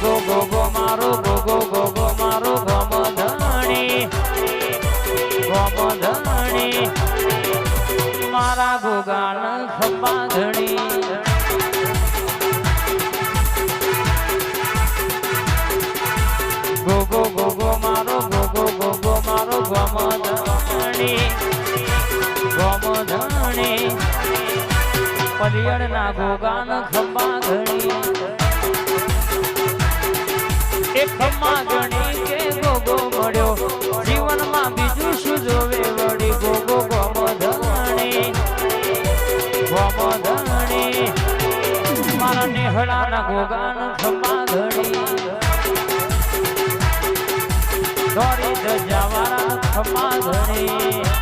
ગોગો ગોગો મારો ગોગો ગોગો મારો ગમધણી ગમધણી મારા ગોગાન ખંભા ધણી ગોગો ગોગો મારો ગોગો ગોગો મારો ગમધણી ગમધણી પલિયડ ના ગોગાન ખંભા ધણી એક ખંભા ધણી કે ગોગો મળ્યો જીવનમાં બીજું શું જોવે વળી ગોગો ગમધણી ગમધણી મારા નેહડા ના ગોગાન ખંભા ધણી દોરી જવારા ખંભા ધણી